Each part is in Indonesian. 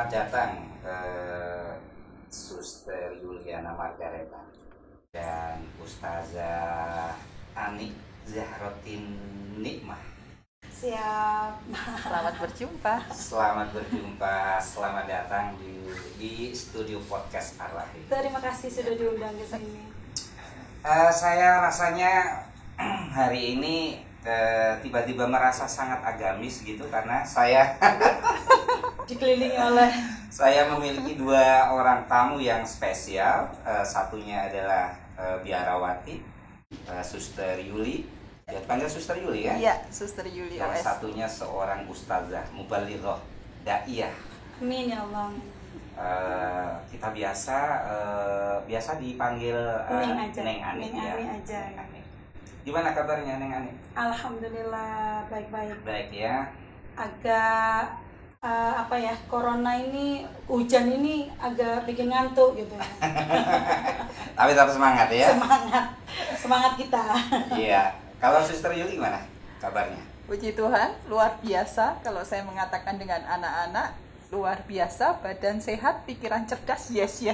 Selamat datang Suster Yuliana Margareta dan Ustazah Ani Zahrotin Nikmah. Siap. Selamat berjumpa. Selamat berjumpa, selamat datang di studio podcast Ar-Rahim. Terima kasih sudah diundang ke sini. Saya rasanya hari ini tiba-tiba merasa sangat agamis gitu karena saya Dikelilingi oleh saya memiliki dua orang tamu yang spesial. Satunya adalah biarawati, Suster Yuli. Ya, panggil Suster Yuli ya? Iya, Suster Yuli Yang OS. satunya seorang ustazah, mubalighah, da'iyah. Amin ya Allah. Kita biasa dipanggil Neng aja. Neng Ani. Neng Ya. Ani aja. Neng Ani. Gimana kabarnya Neng Ani? Alhamdulillah baik-baik. Baik ya. Agak corona ini, hujan ini agak bikin ngantuk gitu. Tapi tetap semangat ya. Semangat kita. Iya. Kalau Suster Yuli gimana kabarnya? Puji Tuhan, luar biasa. Kalau saya mengatakan dengan anak-anak, luar biasa, badan sehat, pikiran cerdas, yes.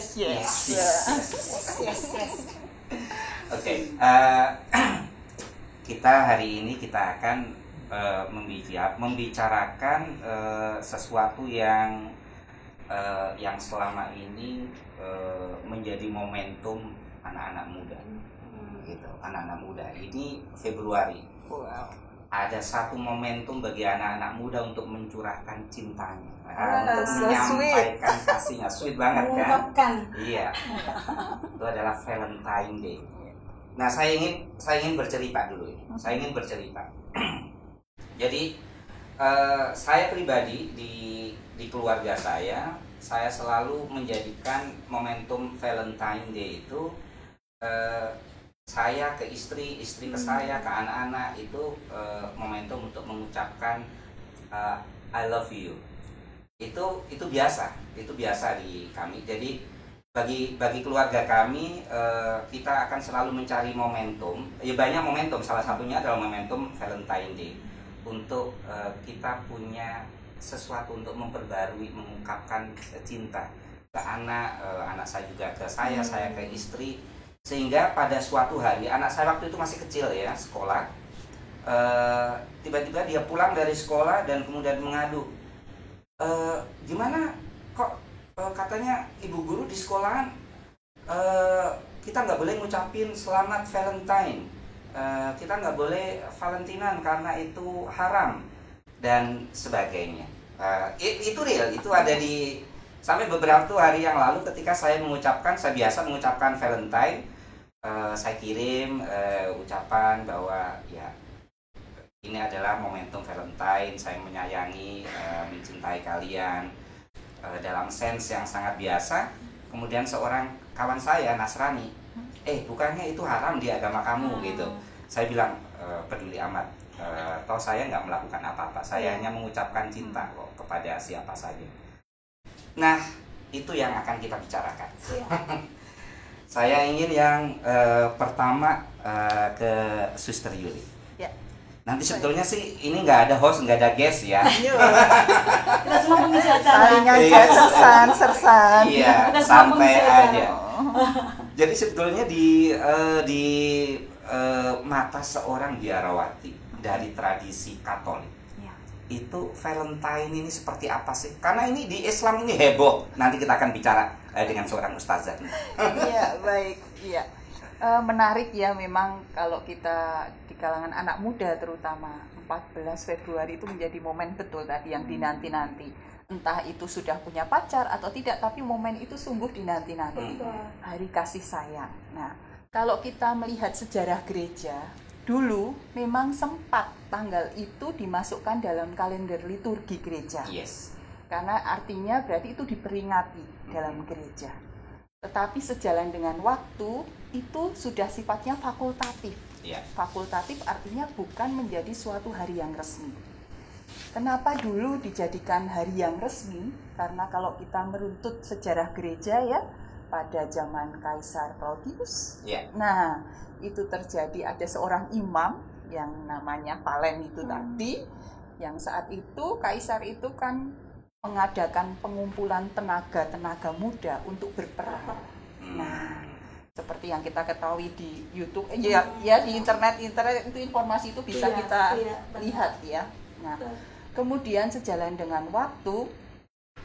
Oke. Kita hari ini kita akan membicarakan sesuatu yang selama ini menjadi momentum anak-anak muda. Gitu. Anak-anak muda ini Februari. Wow. Ada satu momentum bagi anak-anak muda untuk mencurahkan cintanya, untuk so menyampaikan kasihnya, sweet banget kan? Mengungkapkan. Iya. Itu adalah Valentine Day. Nah, saya ingin bercerita dulu ini. Saya ingin bercerita. Jadi saya pribadi di keluarga saya selalu menjadikan momentum Valentine Day itu saya ke istri ke saya, ke anak-anak itu momentum untuk mengucapkan I love you. Itu biasa di kami. Jadi bagi keluarga kami kita akan selalu mencari momentum. Ya banyak momentum, salah satunya adalah momentum Valentine Day. Untuk kita punya sesuatu untuk memperbarui, mengungkapkan cinta ke anak saya juga ke saya ke istri, sehingga pada suatu hari anak saya waktu itu masih kecil ya, sekolah, tiba-tiba dia pulang dari sekolah dan kemudian mengadu, gimana kok katanya ibu guru di sekolahan kita nggak boleh ngucapin selamat Valentine. Kita nggak boleh Valentinan karena itu haram dan sebagainya. Itu real, itu ada di sampai beberapa hari yang lalu ketika saya biasa mengucapkan Valentine, saya kirim ucapan bahwa ya ini adalah momentum Valentine, saya menyayangi, mencintai kalian dalam sense yang sangat biasa. Kemudian seorang kawan saya Nasrani, bukannya itu haram di agama kamu gitu. Saya bilang peduli amat, toh saya nggak melakukan apa-apa, saya hanya mengucapkan cinta kok kepada siapa saja. Nah, itu yang akan kita bicarakan. Saya ingin yang pertama ke Suster Yuli. Ya. Nanti sebetulnya sih ini nggak ada host, nggak ada guest ya. Kita semua pengisi acara. Saling aja sersan. Iya, Kita semua santai pengisi acara. aja. Jadi sebetulnya di mata seorang biarawati dari tradisi Katolik, Ya. itu Valentine ini seperti apa sih? Karena ini di Islam ini heboh. Nanti kita akan bicara dengan seorang ustazah. Iya, baik. Iya. Menarik ya memang kalau kita di kalangan anak muda terutama 14 Februari itu menjadi momen betul tadi yang dinanti-nanti. Entah itu sudah punya pacar atau tidak, tapi momen itu sungguh dinanti-nanti. Hari kasih sayang. Nah, kalau kita melihat sejarah gereja, dulu memang sempat tanggal itu dimasukkan dalam kalender liturgi gereja. Yes. Karena artinya berarti itu diperingati dalam gereja. Tetapi sejalan dengan waktu itu sudah sifatnya fakultatif. Yeah. Fakultatif artinya bukan menjadi suatu hari yang resmi. Kenapa dulu dijadikan hari yang resmi? Karena kalau kita meruntut sejarah gereja ya, pada zaman Kaisar Claudius. Yeah. Nah, itu terjadi ada seorang imam yang namanya Palen itu tadi, yang saat itu Kaisar itu kan mengadakan pengumpulan tenaga muda untuk berperan. Nah, seperti yang kita ketahui di YouTube, ya di internet itu informasi itu bisa kita lihat ya. Nah, kemudian sejalan dengan waktu,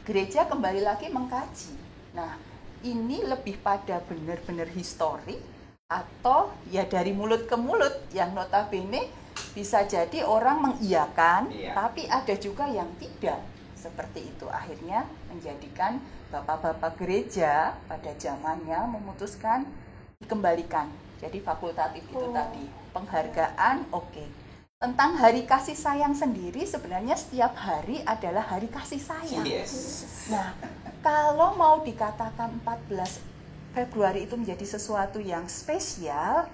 gereja kembali lagi mengkaji. Nah, ini lebih pada benar-benar histori atau ya dari mulut ke mulut yang notabene bisa jadi orang mengiyakan, tapi ada juga yang tidak. Seperti itu akhirnya menjadikan bapak-bapak gereja pada zamannya memutuskan dikembalikan. Jadi fakultatif itu tadi. Penghargaan oke. Tentang hari kasih sayang sendiri sebenarnya setiap hari adalah hari kasih sayang. Nah, kalau mau dikatakan 14 Februari itu menjadi sesuatu yang spesial,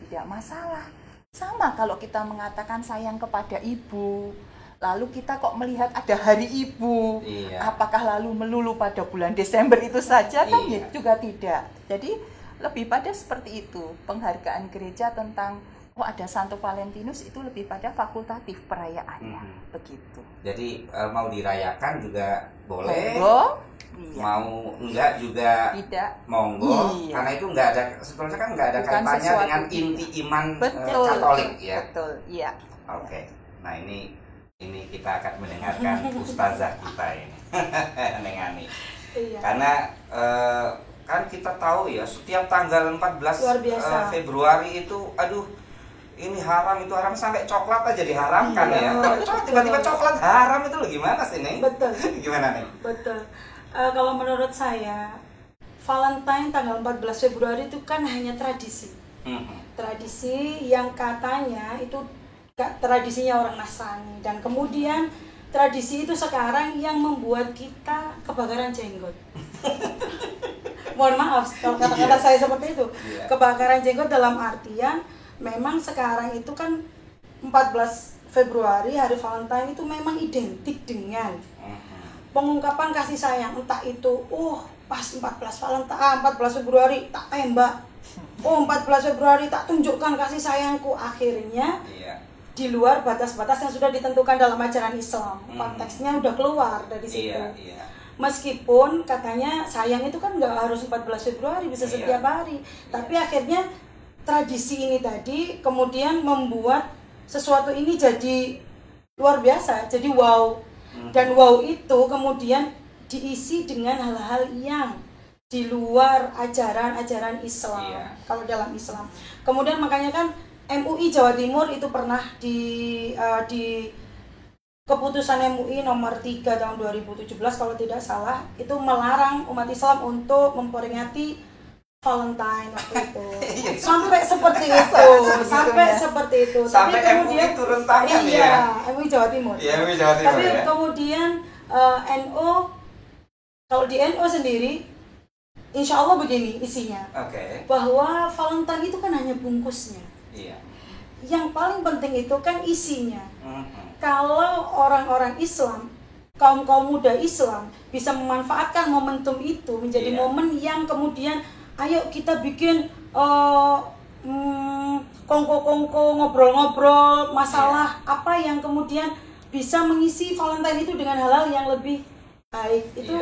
tidak masalah. Sama kalau kita mengatakan sayang kepada ibu, lalu kita kok melihat ada hari ibu, apakah lalu melulu pada bulan Desember itu saja? Kan ya juga tidak. Jadi lebih pada seperti itu, penghargaan gereja tentang ada Santo Valentinus itu lebih pada fakultatif perayaannya, begitu. Jadi mau dirayakan juga boleh, mau enggak juga tidak, monggo, karena itu enggak ada, sebetulnya kan enggak ada kaitannya dengan inti iman Katolik ya. Betul, iya. Oke. Nah ini kita akan mendengarkan ustazah kita ini, Neng Ani. Karena kan kita tahu ya, setiap tanggal 14 Februari itu, aduh, ini haram, itu haram, sampai coklat aja diharamkan ya. Tiba-tiba coklat haram itu loh, gimana sih, Neng? Betul. Gimana, Neng? Betul. Kalau menurut saya, Valentine tanggal 14 Februari itu kan hanya tradisi. Tradisi yang katanya itu tradisinya orang Nasrani, dan kemudian tradisi itu sekarang yang membuat kita kebakaran jenggot. Mohon maaf kalau kata-kata saya seperti itu. Kebakaran jenggot dalam artian memang sekarang itu kan 14 Februari hari Valentine itu memang identik dengan pengungkapan kasih sayang, entah itu pas 14 Februari tak tembak, 14 Februari tak tunjukkan kasih sayangku. Akhirnya di luar batas-batas yang sudah ditentukan dalam ajaran Islam, konteksnya udah keluar dari situ. Meskipun katanya sayang itu kan nggak harus 14 Februari, bisa setiap hari, tapi akhirnya tradisi ini tadi kemudian membuat sesuatu ini jadi luar biasa, jadi wow. Dan wow itu kemudian diisi dengan hal-hal yang di luar ajaran Islam, kalau dalam Islam. Kemudian makanya kan MUI Jawa Timur itu pernah di keputusan MUI nomor 3 tahun 2017 kalau tidak salah, itu melarang umat Islam untuk memperingati Valentine waktu itu. Sampai seperti itu, seperti itu. Sampai tapi kemudian MUI turun tangan MUI Jawa Timur. MUI Jawa Timur. Tapi kemudian NU, kalau di NU sendiri, insya Allah begini isinya, bahwa Valentine itu kan hanya bungkusnya. Yang paling penting itu kan isinya. Kalau orang-orang Islam, kaum muda Islam bisa memanfaatkan momentum itu menjadi momen yang kemudian ayo kita bikin kongko-kongko, ngobrol-ngobrol masalah apa yang kemudian bisa mengisi Valentine itu dengan hal-hal yang lebih baik. Itu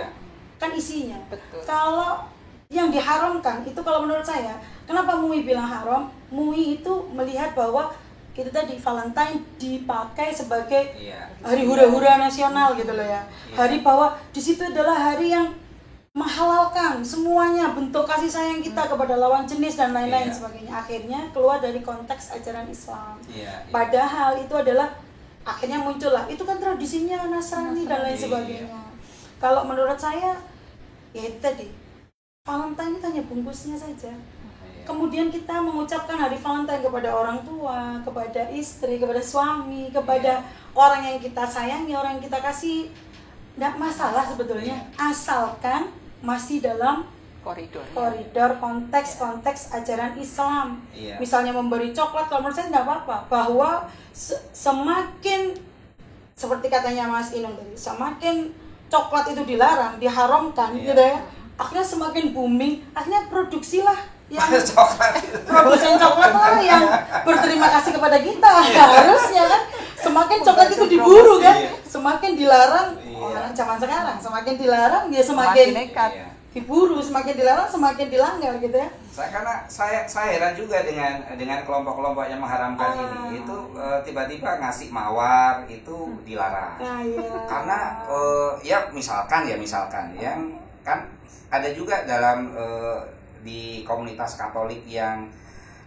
kan isinya. Betul. Kalau yang diharamkan itu, kalau menurut saya, kenapa MUI bilang haram? MUI itu melihat bahwa itu tadi Valentine dipakai sebagai hari hura-hura nasional gitu loh ya. Hari bahwa di situ adalah hari yang menghalalkan semuanya bentuk kasih sayang kita kepada lawan jenis dan lain-lain sebagainya. Akhirnya keluar dari konteks ajaran Islam. Padahal itu adalah akhirnya muncullah itu kan tradisinya Nasrani dan lain sebagainya. Kalau menurut saya ya itu tadi, Valentine itu hanya bungkusnya saja. Kemudian kita mengucapkan hari Valentine kepada orang tua, kepada istri, kepada suami, kepada orang yang kita sayangi, orang yang kita kasih. Nggak masalah sebetulnya, asalkan masih dalam koridor konteks ajaran Islam. Misalnya memberi coklat, kalau menurut saya nggak apa-apa. Bahwa semakin, seperti katanya Mas Inung tadi, semakin coklat itu dilarang, diharamkan, gitu ya, akhirnya semakin booming, akhirnya produksilah yang produsen coklat lah yang berterima kasih kepada kita. Harusnya kan semakin coklat itu diburu kan, semakin dilarang, orang zaman sekarang, semakin dilarang ya semakin nekat. Iya. diburu, semakin dilarang semakin dilanggar gitu ya. Saya heran juga dengan kelompok-kelompok yang mengharamkan ini. Itu tiba-tiba ngasih mawar itu dilarang. Nah, iya. Karena ya misalkan yang kan ada juga dalam di komunitas Katolik yang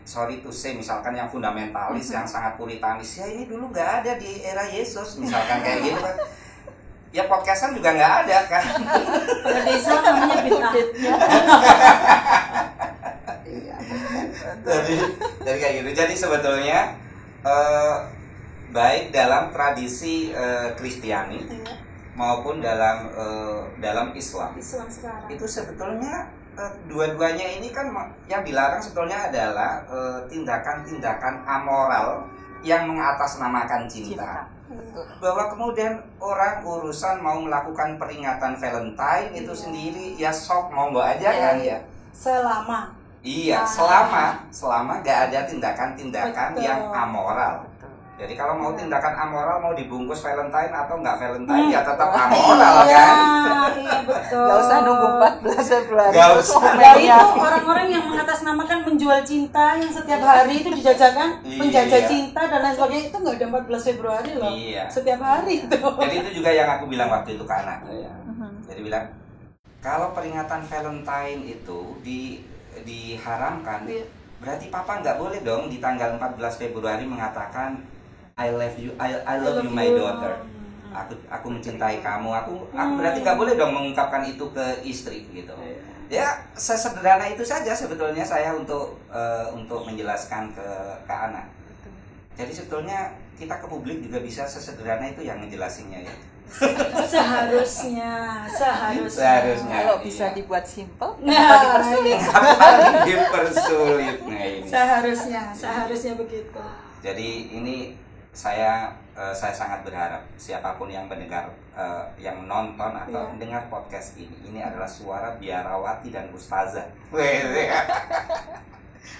sorry to say misalkan yang fundamentalis yang sangat puritanis, ya ini dulu nggak ada di era Yesus misalkan kayak gitu kan. Ya podcastan juga nggak ada kan. Kalau di Islam namanya bid'ah. Jadi kayak gitu. Jadi sebetulnya baik dalam tradisi Kristiani maupun dalam Islam sekarang. itu sebetulnya dua-duanya ini kan yang dilarang sebetulnya adalah tindakan-tindakan amoral yang mengatasnamakan cinta. Bahwa kemudian orang urusan mau melakukan peringatan Valentine itu sendiri ya sok monggo aja kan ya. Selama selama nggak ada tindakan-tindakan yang amoral. Jadi kalau mau tindakan amoral, mau dibungkus Valentine atau nggak Valentine ya tetap amoral kan. Iya betul. Gak usah nunggu 14 Februari. Gak usah. Dari itu orang-orang yang mengatasnamakan menjual cinta yang setiap hari itu dijajakan penjajah cinta dan lain sebagainya, itu nggak ada 14 Februari loh. Iya. Setiap hari itu. Jadi itu juga yang aku bilang waktu itu ke anak. Jadi bilang kalau peringatan Valentine itu diharamkan, berarti papa nggak boleh dong di tanggal 14 Februari mengatakan I love you my daughter. Aku mencintai kamu. Aku berarti nggak boleh dong mengungkapkan itu ke istri gitu. Ya sesederhana itu saja sebetulnya saya untuk menjelaskan ke anak. Jadi sebetulnya kita ke publik juga bisa sesederhana itu yang ngejelasinnya ya. Seharusnya. Kalau bisa dibuat simple, Nah, dipersulit. Nah, ini. Seharusnya begitu. Jadi ini saya sangat berharap siapapun yang mendengar, yang menonton atau mendengar podcast ini adalah suara biarawati dan ustazah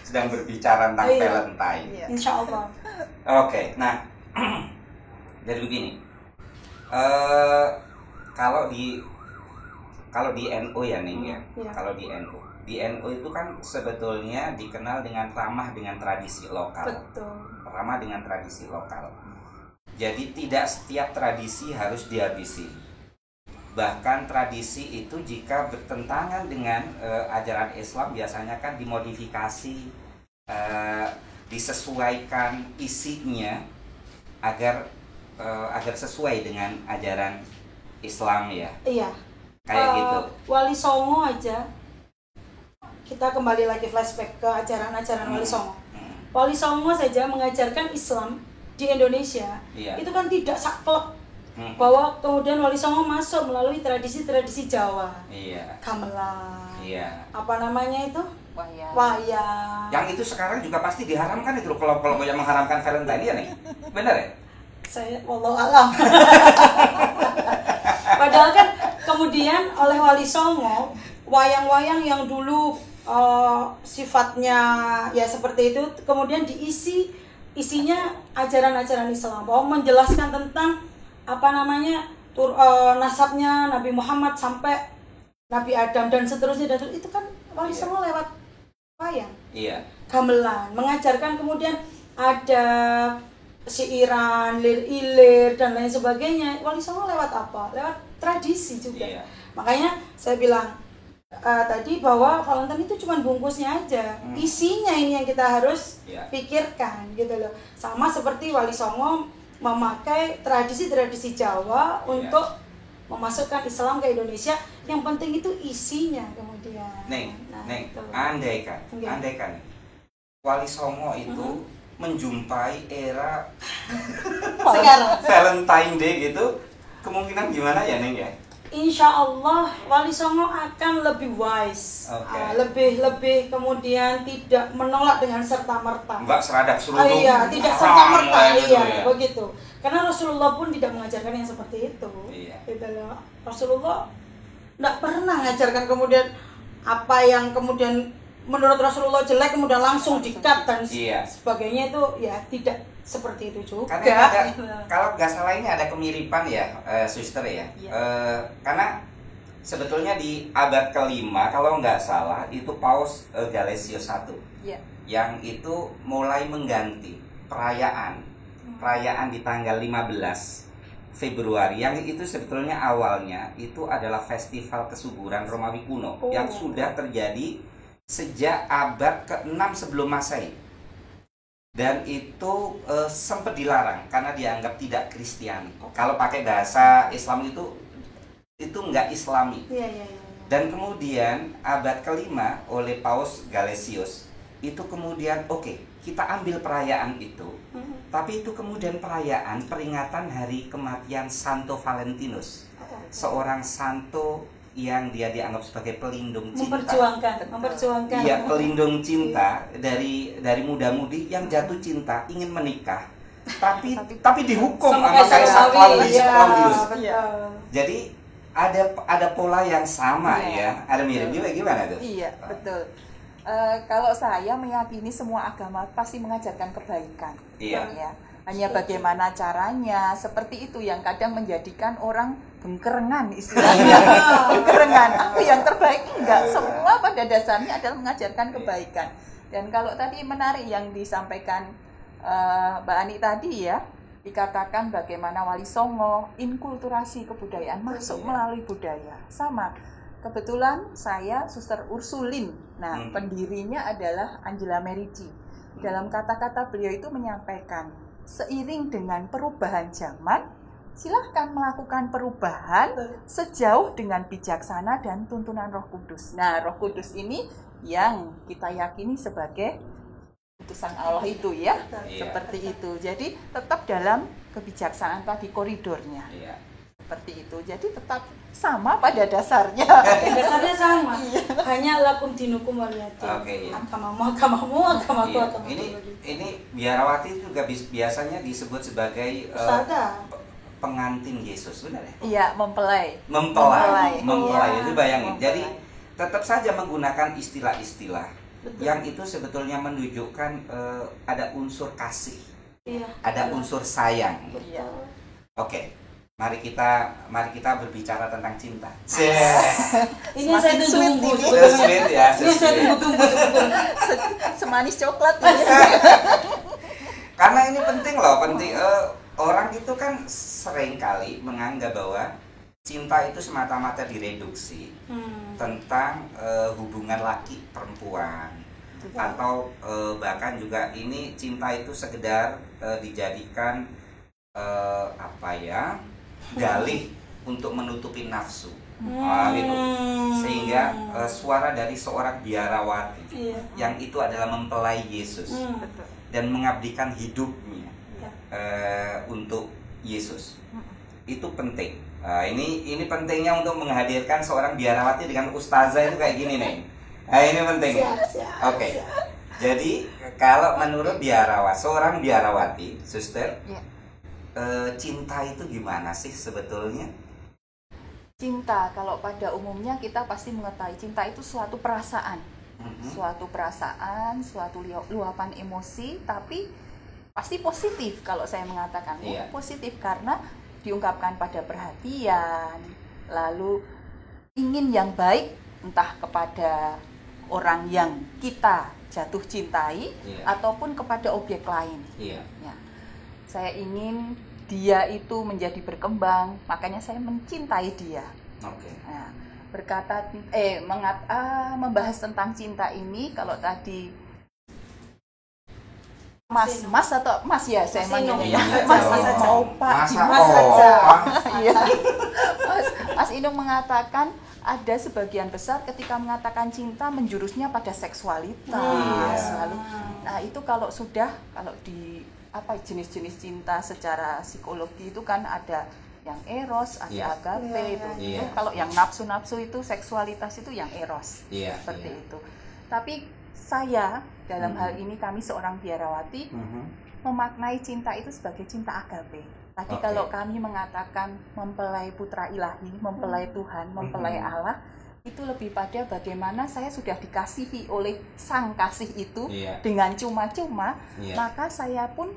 sedang berbicara tentang Valentine. Insya Allah. Oke, nah jadi begini. Kalau di NU ya Ning ya. Kalau di NU itu kan sebetulnya dikenal dengan ramah dengan tradisi lokal. Betul. Ramah dengan tradisi lokal. Jadi tidak setiap tradisi harus dihabisi. Bahkan tradisi itu jika bertentangan dengan ajaran Islam biasanya kan dimodifikasi, disesuaikan isinya agar sesuai dengan ajaran Islam ya. Iya. Kayak gitu. Wali Songo aja. Kita kembali lagi flashback ke ajaran-ajaran Wali Songo. Wali Songo saja mengajarkan Islam di Indonesia. Itu kan tidak saklek bahwa kemudian Wali Songo masuk melalui tradisi-tradisi Jawa. Gamelan. Apa namanya itu? Wayang. Yang itu sekarang juga pasti diharamkan itu loh, kalau yang mengharamkan Valentine ya nih. Benar ya? Saya wallahu alam. Padahal kan kemudian oleh Wali Songo wayang-wayang yang dulu sifatnya ya seperti itu kemudian isinya ajaran-ajaran Islam, bahwa menjelaskan tentang apa namanya nasabnya Nabi Muhammad sampai Nabi Adam dan seterusnya itu kan Wali Songo lewat wayang. Gamelan mengajarkan, kemudian ada siiran, lir-ilir dan lain sebagainya. Wali Songo lewat apa? Lewat tradisi juga. Makanya saya bilang tadi bahwa Valentine itu cuma bungkusnya aja, isinya ini yang kita harus pikirkan gitu loh. Sama seperti Wali Songo memakai tradisi-tradisi Jawa untuk memasukkan Islam ke Indonesia. Yang penting itu isinya kemudian. Neng, andaikan Wali Songo itu menjumpai era sekarang Valentine Day gitu, kemungkinan gimana ya Neng ya? Insya Allah Wali Songo akan lebih wise, lebih kemudian tidak menolak dengan serta-merta. Enggak seradak seruduk. Tidak serta-merta, begitu. Karena Rasulullah pun tidak mengajarkan yang seperti itu. Gitu loh. Rasulullah tidak pernah mengajarkan kemudian apa yang kemudian menurut Rasulullah jelek kemudian langsung di-cut dan Iya. sebagainya itu ya tidak seperti itu juga. Karena kalau nggak salah ini ada kemiripan ya, suster ya. Iya. Karena sebetulnya di abad kelima kalau nggak salah itu Paus Galesius I Iya. yang itu mulai mengganti perayaan di tanggal 15 Februari yang itu sebetulnya awalnya itu adalah festival kesuburan Romawi kuno yang sudah terjadi sejak abad ke-6 sebelum Masehi. Dan itu sempat dilarang karena dianggap tidak Kristiani. Kalau pakai bahasa Islam itu nggak Islami. Iya. Dan kemudian abad kelima oleh Paus Galesius itu kemudian kita ambil perayaan itu, tapi itu kemudian perayaan peringatan hari kematian Santo Valentinus, seorang santo yang dia dianggap sebagai pelindung cinta, memperjuangkan. Iya, pelindung cinta dari muda-mudi yang jatuh cinta ingin menikah, tapi dihukum sama Kaisar Claudius. Jadi ada pola yang sama ya, ada mirip juga gimana tuh? Iya, betul. Kalau saya meyakini semua agama pasti mengajarkan kebaikan. Iya. Ya. Hanya bagaimana caranya, seperti itu yang kadang menjadikan orang bengkerengan istilahnya. Bengkerengan, apa yang terbaik? Enggak, semua pada dasarnya adalah mengajarkan kebaikan. Dan kalau tadi menarik yang disampaikan Mbak Ani tadi ya, dikatakan bagaimana Wali Songo, inkulturasi kebudayaan masuk melalui budaya. Sama. Kebetulan saya Suster Ursulin. Nah, pendirinya adalah Angela Merici. Dalam kata-kata beliau itu menyampaikan, seiring dengan perubahan zaman, silahkan melakukan perubahan sejauh dengan bijaksana dan tuntunan Roh Kudus. Nah, Roh Kudus ini yang kita yakini sebagai utusan Allah itu ya, seperti itu. Jadi tetap dalam kebijaksanaan tadi koridornya. Seperti itu. Jadi tetap sama pada dasarnya. Dasarnya sama. Hanya lakum dinukum waliyadin. Agamaku. Ini biarawati juga biasanya disebut sebagai pengantin Yesus, benar ya? Iya, mempelai. Itu bayangin. Jadi tetap saja menggunakan istilah-istilah yang itu sebetulnya menunjukkan ada unsur kasih, ada unsur sayang. Oke. Mari kita berbicara tentang cinta. Ini saya tunggu. Saya tunggu. Semanis coklat. Karena ini penting loh, orang itu kan sering kali menganggap bahwa cinta itu semata-mata direduksi tentang hubungan laki perempuan, atau bahkan juga ini cinta itu sekedar dijadikan dalih untuk menutupi nafsu, gitu. Sehingga suara dari seorang biarawati yang itu adalah mempelai Yesus dan mengabdikan hidupnya untuk Yesus itu penting. Ini pentingnya untuk menghadirkan seorang biarawati dengan ustazah itu kayak gini nih. Ini penting. Oke. Jadi kalau menurut seorang biarawati, suster, cinta itu gimana sih sebetulnya? Cinta, kalau pada umumnya kita pasti mengetahui cinta itu suatu perasaan, suatu luapan emosi, tapi pasti positif. Kalau saya mengatakan positif karena diungkapkan pada perhatian, lalu ingin yang baik entah kepada orang yang kita jatuh cintai ataupun kepada objek lain. Ya. Saya ingin dia itu menjadi berkembang, makanya saya mencintai dia. Nah, membahas tentang cinta ini, kalau tadi Mas atau Mas ya, saya manggilnya Mas mau Pak, Mas saja. Mas Inung mengatakan ada sebagian besar ketika mengatakan cinta menjurusnya pada seksualitas. Lalu, nah itu kalau di jenis-jenis cinta secara psikologi itu kan ada yang eros, ada agape itu. Kalau yang nafsu-nafsu itu seksualitas itu yang eros. Seperti itu. Tapi saya dalam hal ini kami seorang biarawati memaknai cinta itu sebagai cinta agape. Tadi kalau kami mengatakan mempelai putra ilahi, mempelai Tuhan, mempelai Allah, itu lebih pada bagaimana saya sudah dikasihi oleh sang kasih itu Iya. dengan cuma-cuma, Iya. maka saya pun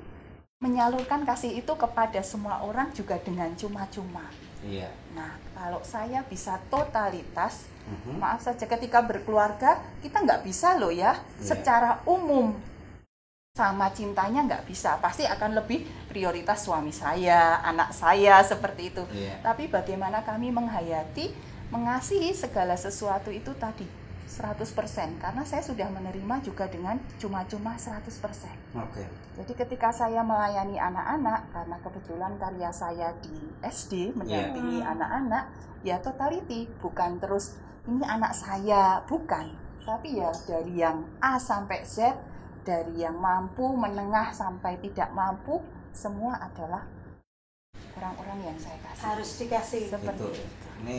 menyalurkan kasih itu kepada semua orang juga dengan cuma-cuma. Iya. Nah, kalau saya bisa totalitas, Mhm. maaf saja ketika berkeluarga, kita nggak bisa loh ya, secara umum. Sama cintanya nggak bisa, pasti akan lebih prioritas suami saya, anak saya, seperti itu. Iya. Tapi bagaimana kami menghayati, mengasihi segala sesuatu itu tadi, 100%. Karena saya sudah menerima juga dengan cuma-cuma 100%. Oke. Jadi ketika saya melayani anak-anak, karena kebetulan karya saya di SD mendampingi anak-anak, ya totality, bukan terus ini anak saya, bukan. Tapi ya dari yang A sampai Z, dari yang mampu, menengah sampai tidak mampu, semua adalah orang-orang yang saya kasih. Harus dikasih. Seperti Itu. itu. Ini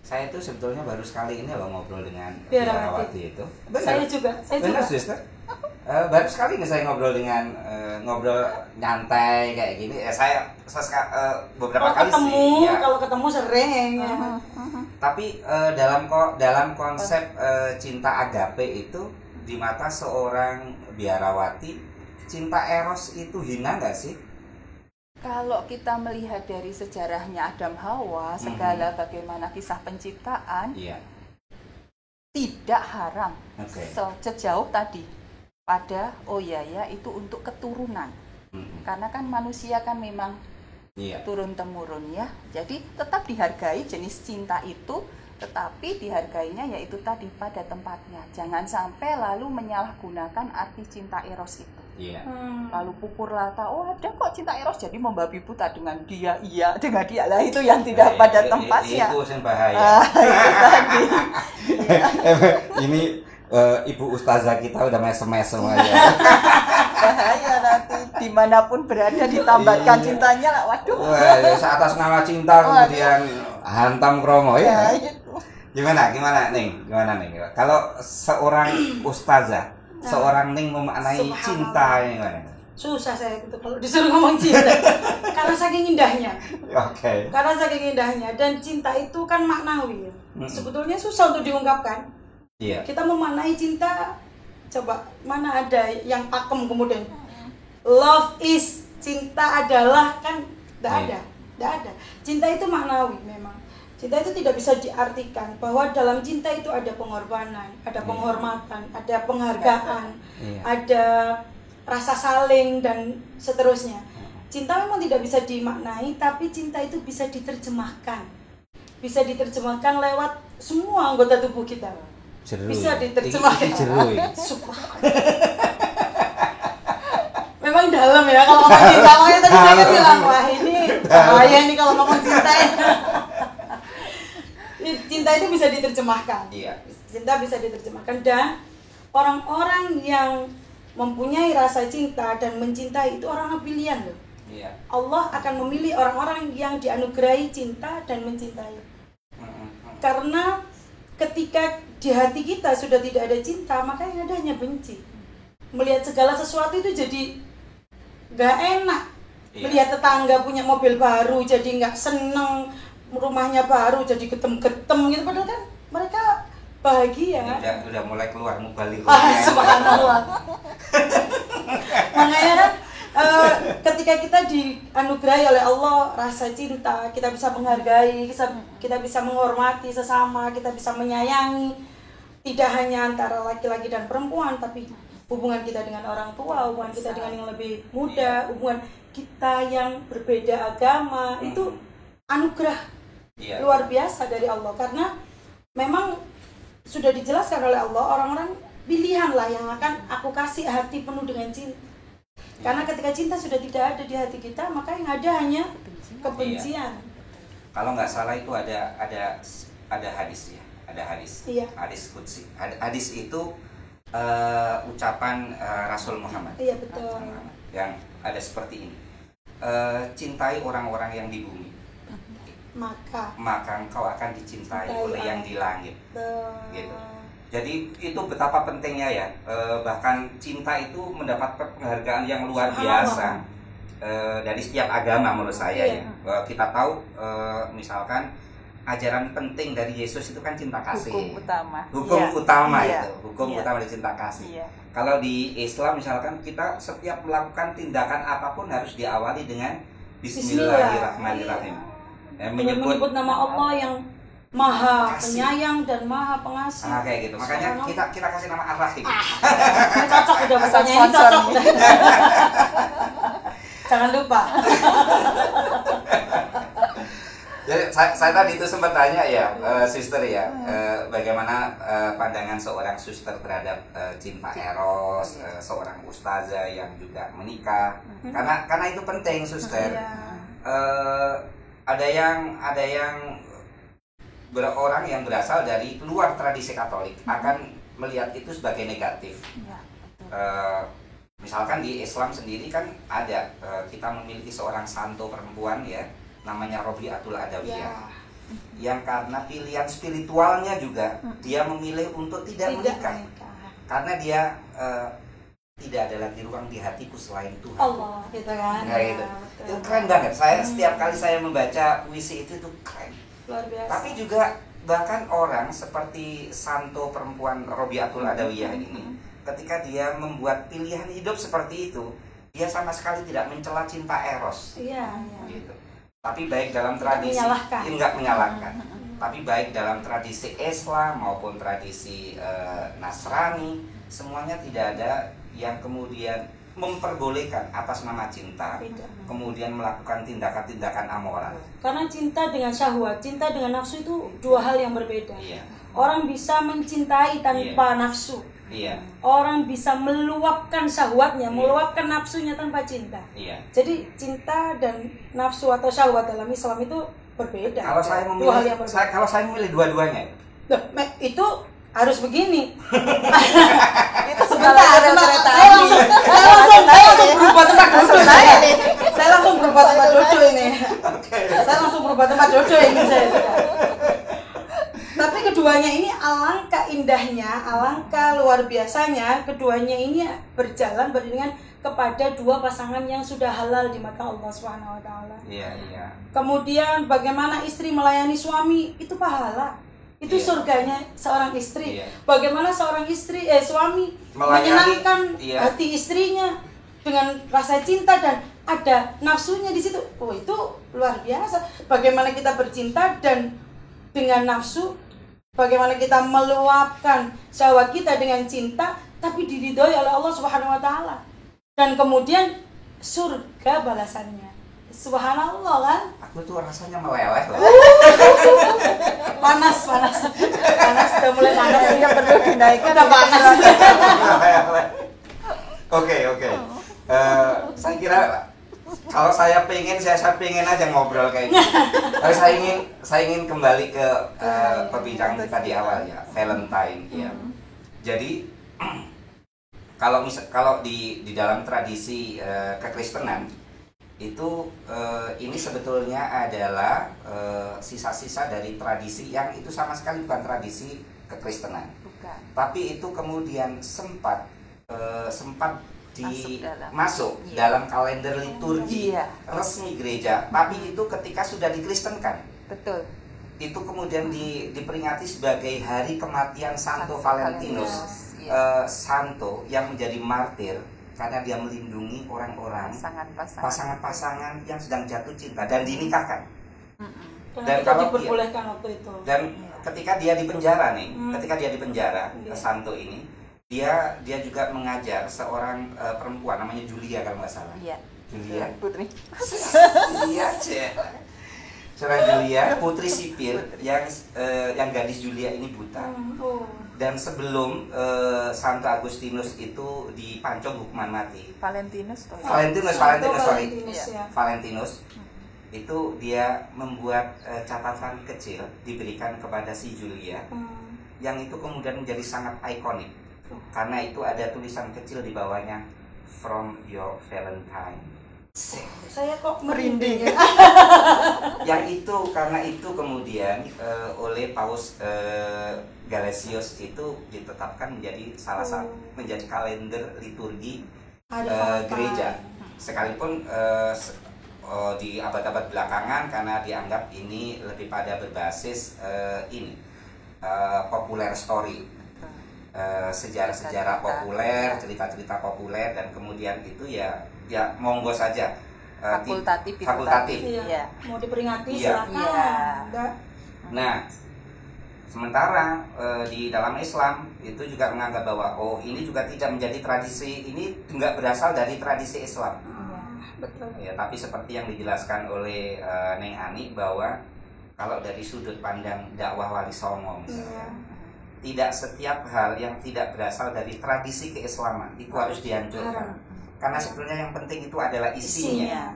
saya itu sebetulnya baru sekali ini loh ngobrol dengan Biarawati. Biarawati itu. Saya juga. Benar, Sister. Baru sekali nih saya ngobrol dengan ngobrol nyantai kayak gini. Saya beberapa Kalau kali ketemu, sih. Ya. kalau ketemu sering. Ya. Tapi dalam konsep cinta agape itu di mata seorang biarawati, cinta eros itu hina nggak sih? Kalau kita melihat dari sejarahnya Adam Hawa, segala bagaimana kisah penciptaan, Iya. tidak haram. Oke. Sejauh tadi pada ya itu untuk keturunan. Karena kan manusia kan memang Iya. turun temurun ya. Jadi tetap dihargai jenis cinta itu, tetapi dihargainya yaitu tadi pada tempatnya. Jangan sampai lalu menyalahgunakan arti cinta eros itu. Iya. Lalu pukul rata, oh ada kok cinta eros, jadi membabi buta dengan dia, iya dengan dia lah, itu yang tidak pada tempatnya. Itu yang bahaya. Itu tadi. Ini Ibu Ustazah kita udah mesem-mesem aja. Bahaya nanti dimanapun berada ditambatkan Iya. cintanya lah, waduh. Wah, ya, atas nama cinta kemudian hantam kromo ya. itu. Gimana nih? Kalau seorang ustazah, seorang Ning memaknai Subhanallah. cinta gimana? Susah saya itu kalau disuruh ngomong cinta. Karena saking indahnya. Oke. Karena saking indahnya. Dan cinta itu kan maknawi. Sebetulnya susah untuk diungkapkan. Iya. Kita memaknai cinta, coba mana ada yang pakem kemudian. Love is, cinta adalah, kan tidak ada. Tidak ada. Cinta itu maknawi memang. Cinta itu tidak bisa diartikan bahwa dalam cinta itu ada pengorbanan, ada penghormatan, ada penghargaan, ada rasa saling dan seterusnya. Cinta memang tidak bisa dimaknai, tapi cinta itu bisa diterjemahkan. Bisa diterjemahkan lewat semua anggota tubuh kita. Jeru. Bisa diterjemahkan. Iki jeru. Memang dalam ya kalau ngomong cinta. Makanya tadi saya kan bilang, wah ini bahaya nih kalau ngomong cinta. Cinta itu bisa diterjemahkan. Iya. Cinta bisa diterjemahkan, dan orang-orang yang mempunyai rasa cinta dan mencintai itu orang pilihan loh. Iya. Allah akan memilih orang-orang yang dianugerahi cinta dan mencintai. Karena ketika di hati kita sudah tidak ada cinta, maka yang ada hanya benci. Melihat segala sesuatu itu jadi gak enak. Iya. Melihat tetangga punya mobil baru jadi gak seneng, rumahnya baru jadi getem-getem gitu, padahal kan mereka bahagia. Ini udah mulai keluar mubalik. Subhanallah. Makanya kan ketika kita dianugerahi oleh Allah rasa cinta, kita bisa menghargai, kita bisa menghormati sesama, kita bisa menyayangi, tidak hanya antara laki-laki dan perempuan, tapi hubungan kita dengan orang tua, hubungan kita dengan yang lebih muda, hubungan kita yang berbeda agama, itu anugerah luar biasa dari Allah. Karena memang sudah dijelaskan oleh Allah, orang-orang pilihanlah yang akan aku kasih hati penuh dengan cinta. Karena ketika cinta sudah tidak ada di hati kita, maka yang ada hanya kebencian. Kalau nggak salah itu ada hadis ya, ada hadis. Iya. Hadis qudsi. Hadis itu ucapan Rasul Muhammad. Iya, betul. Yang ada seperti ini. Cintai orang-orang yang di bumi, maka engkau akan dicintai oleh yang di langit. Gitu. Jadi itu betapa pentingnya ya, bahkan cinta itu mendapat penghargaan yang luar biasa dari setiap agama menurut saya ya. Kita tahu misalkan ajaran penting dari Yesus itu kan cinta kasih. Hukum utama. Hukum Iya. utama Iya. itu. Hukum Iya. utama dari cinta kasih. Iya. Kalau di Islam misalkan kita setiap melakukan tindakan apapun harus diawali dengan Bismillahirrahmanirrahim. Dengan menyebut nama Allah yang Maha Penyayang dan Maha Pengasih. Kayak gitu. Makanya kita kasih nama Ar-Rahim. Ini cocok udah pokoknya, ini cocok udah. Jangan lupa. Jadi saya tadi itu sempat tanya ya, sister ya, bagaimana pandangan seorang suster terhadap cinta eros, seorang ustazah yang juga menikah, karena itu penting, suster. Ada yang orang yang berasal dari luar tradisi Katolik akan melihat itu sebagai negatif. Misalkan di Islam sendiri kan ada, kita memiliki seorang santo perempuan ya, namanya Robiatul Adawiyah, yang karena pilihan spiritualnya juga dia memilih untuk tidak menikah karena dia tidak ada lagi ruang di hatiku selain Tuhan. Allah, gitu kan? Nah, gitu. Itu keren banget. Setiap kali saya membaca puisi itu keren. Luar biasa. Tapi juga bahkan orang seperti santo perempuan Robiatul Adawiyah ini, ketika dia membuat pilihan hidup seperti itu, dia sama sekali tidak mencela cinta eros. Iya. Gitu. Tapi baik dalam tradisi enggak menyalahkan. Tapi baik dalam tradisi Islam maupun tradisi Nasrani, semuanya tidak ada yang kemudian memperbolehkan atas nama cinta kemudian melakukan tindakan-tindakan amoral. Karena cinta dengan syahwat, cinta dengan nafsu itu dua hal yang berbeda. Orang bisa mencintai tanpa nafsu. Orang bisa meluapkan syahwatnya, meluapkan nafsunya tanpa cinta. Jadi cinta dan nafsu atau syahwat dalam Islam itu berbeda. Kalau saya memilih dua-duanya, itu harus begini. Itu Sebentar, saya langsung berubah tempat duduk ini. Saya langsung berubah tempat duduk ini. Saya langsung berubah tempat duduk ini saya. Tapi keduanya ini alangkah indahnya, alangkah luar biasanya. Keduanya ini berjalan beriringan kepada dua pasangan yang sudah halal di mata Allah Subhanahu wa taala. Kemudian bagaimana istri melayani suami itu pahala. Itu surganya seorang istri. Bagaimana seorang suami menyenangkan hati istrinya dengan rasa cinta dan ada nafsunya di situ. Oh, itu luar biasa. Bagaimana kita bercinta dan dengan nafsu, bagaimana kita meluapkan syahwat kita dengan cinta, tapi diridhoi oleh Allah Subhanahu wa taala. Dan kemudian surga balasannya. Subhanallah kan? Aku tuh rasanya meleleh loh. Panas, udah mulai panas. Yang perlu dinaikkan. Udah panas. Oke. Saya kira kalau saya pengen aja ngobrol kayak gitu. Tapi saya ingin kembali ke perbincangan kita di awal ya, Valentine ya. Jadi kalau di dalam tradisi kekristenan itu ini sebetulnya adalah sisa-sisa dari tradisi yang itu sama sekali bukan tradisi kekristenan. Tapi itu kemudian sempat masuk dalam kalender liturgi resmi gereja, tapi itu ketika sudah dikristenkan. Betul. Itu kemudian diperingati sebagai hari kematian Santo Valentinus. Santo yang menjadi martir karena dia melindungi orang-orang pasangan-pasangan yang sedang jatuh cinta dan dinikahkan. Dan kalau diperbolehkan waktu itu. Dan ketika dia di penjara nih, Santo ini, dia juga mengajar seorang perempuan namanya Julia kalau nggak salah. Julia Putri. Seorang Julia, putri sipir yang gadis Julia ini buta. Dan sebelum Santo Agustinus itu dipancung hukuman mati. Valentinus, itu dia membuat catatan kecil diberikan kepada si Julia, yang itu kemudian menjadi sangat ikonik. Karena itu ada tulisan kecil di bawahnya, "From your Valentine." Saya kok merinding. Karena itu kemudian oleh Paus Gelasius itu ditetapkan menjadi menjadi kalender liturgi gereja. Sekalipun di abad-abad belakangan karena dianggap ini lebih pada berbasis populer story, sejarah-sejarah populer, cerita-cerita populer, dan kemudian itu ya monggo saja. Fakultatif. Iya. Mau diperingati Iya. silakan. Nah, sementara di dalam Islam itu juga menganggap bahwa ini juga tidak menjadi tradisi, ini nggak berasal dari tradisi Islam. Betul. Ya, tapi seperti yang dijelaskan oleh Neng Ani bahwa kalau dari sudut pandang dakwah Wali Songo misalnya, tidak setiap hal yang tidak berasal dari tradisi keislaman itu harus dihancurkan. Karena sebenarnya yang penting itu adalah isinya.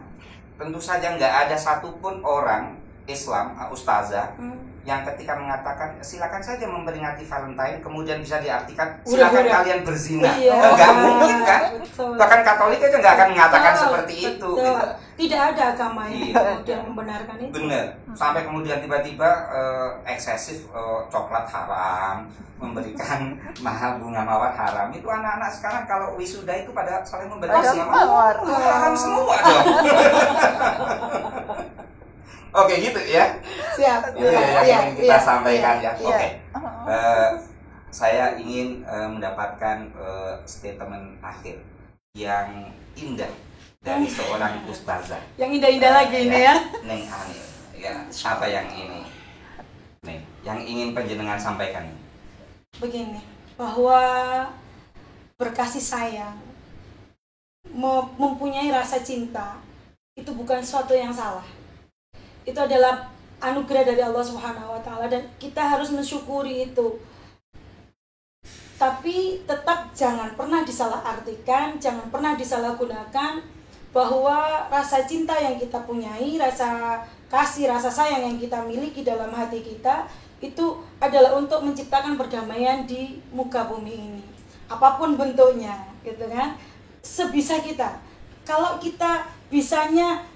Tentu saja nggak ada satupun orang Islam, ustazah, yang ketika mengatakan silakan saja memperingati Valentine, kemudian bisa diartikan silakan kalian berzina. Nggak mungkin kan? Betul. Bahkan Katolik aja nggak akan mengatakan seperti itu. Gitu. Tidak ada agama yang kemudian membenarkan itu. Bener. Sampai kemudian tiba-tiba eksesif coklat haram, memberikan mahal bunga mawar haram. Itu anak-anak sekarang kalau wisuda itu pada saling memberikan mawar. Haram semua dong. Oke gitu ya. Siap. Itu yang ingin kita sampaikan ya. Oke. Saya ingin mendapatkan statement akhir yang indah dari seorang ustazah. Yang indah-indah lagi ini ya. Neng Ani. Ya, apa yang ini? Nih, yang ingin panjenengan sampaikan. Begini, bahwa berkasih sayang, mempunyai rasa cinta itu bukan sesuatu yang salah. Itu adalah anugerah dari Allah Subhanahu wa taala dan kita harus mensyukuri itu. Tapi tetap jangan pernah disalahartikan, jangan pernah disalahgunakan bahwa rasa cinta yang kita punyai, rasa kasih, rasa sayang yang kita miliki dalam hati kita itu adalah untuk menciptakan perdamaian di muka bumi ini. Apapun bentuknya, gitu kan? Sebisa kita. Kalau kita bisanya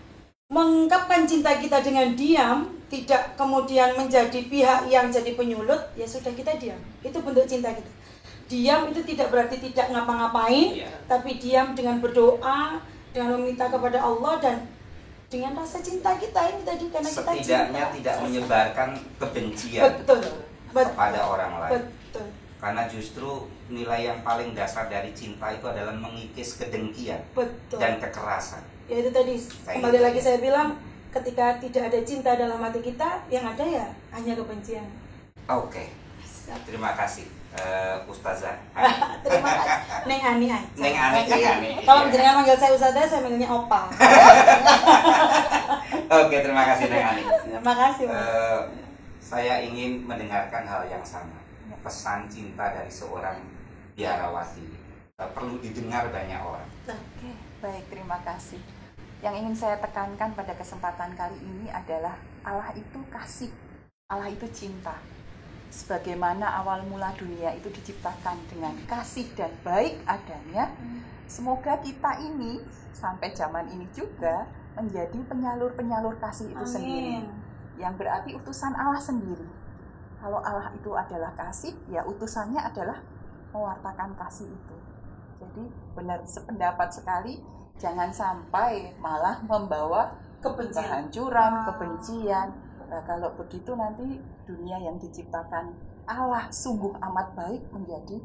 mengungkapkan cinta kita dengan diam, tidak kemudian menjadi pihak yang jadi penyulut, ya sudah kita diam. Itu bentuk cinta kita. Diam itu tidak berarti tidak ngapa-ngapain, tapi diam dengan berdoa, dengan meminta kepada Allah dan dengan rasa cinta kita ini tadi karena kita setidaknya cinta. Tidak menyebarkan kebencian kepada orang lain. Betul. Karena justru nilai yang paling dasar dari cinta itu adalah mengikis kedengkian dan kekerasan. Ya itu tadi kembali lagi saya bilang ketika tidak ada cinta dalam hati kita, yang ada ya hanya kebencian. Oke. Terima kasih Ustazah. Terima kasih. Neng Ani aja. Neng Ani. Kalau jenengan manggil saya Ustazah, saya manggilnya Opa. Oke, terima kasih Neng Ani. Terima kasih Mas. Saya ingin mendengarkan hal yang sama. Pesan cinta dari seorang biarawati perlu didengar banyak orang. Oke, baik, terima kasih. Yang ingin saya tekankan pada kesempatan kali ini adalah Allah itu kasih, Allah itu cinta. Sebagaimana awal mula dunia itu diciptakan dengan kasih dan baik adanya, semoga kita ini sampai zaman ini juga menjadi penyalur-penyalur kasih itu sendiri. Yang berarti utusan Allah sendiri. Kalau Allah itu adalah kasih, ya utusannya adalah mewartakan kasih itu. Jadi benar sependapat sekali, jangan sampai malah membawa kehancuran, kebencian. Nah, kalau begitu nanti dunia yang diciptakan Allah sungguh amat baik menjadi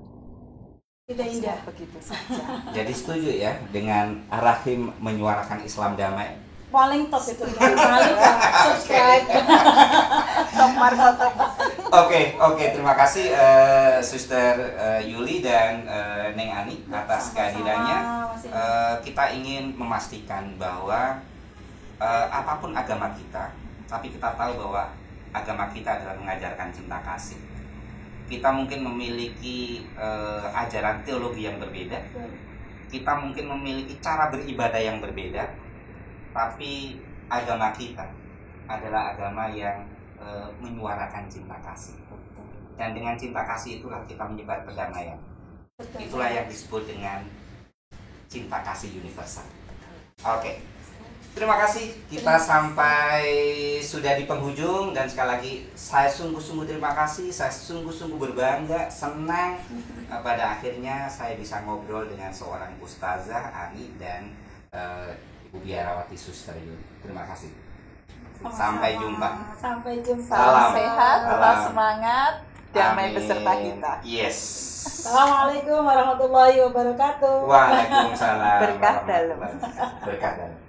tidak indah. Begitu saja. Jadi setuju ya dengan Rahim menyuarakan Islam damai? Paling top itu, jangan lupa subscribe. Oke, terima kasih Suster Yuli dan Neng Ani atas kehadirannya. Kita ingin memastikan bahwa apapun agama kita, tapi kita tahu bahwa agama kita adalah mengajarkan cinta kasih. Kita mungkin memiliki ajaran teologi yang berbeda, kita mungkin memiliki cara beribadah yang berbeda, tapi agama kita adalah agama yang menyuarakan cinta kasih. Dan dengan cinta kasih itulah kita menyebar perdamaian. Itulah yang disebut dengan cinta kasih universal. Oke. Terima kasih. Kita sampai sudah di penghujung dan sekali lagi saya sungguh-sungguh terima kasih. Saya sungguh-sungguh berbangga, senang pada akhirnya saya bisa ngobrol dengan seorang ustazah Ani dan Biarawati Suster Yuli. Terima kasih. Sama-sama. Sampai jumpa. Sampai jumpa. Salam Salam. sehat, tetap Salam. semangat, damai Amin. beserta kita. Yes. Assalamualaikum warahmatullahi wabarakatuh. Waalaikumsalam. Berkah dalam. Berkah dalam.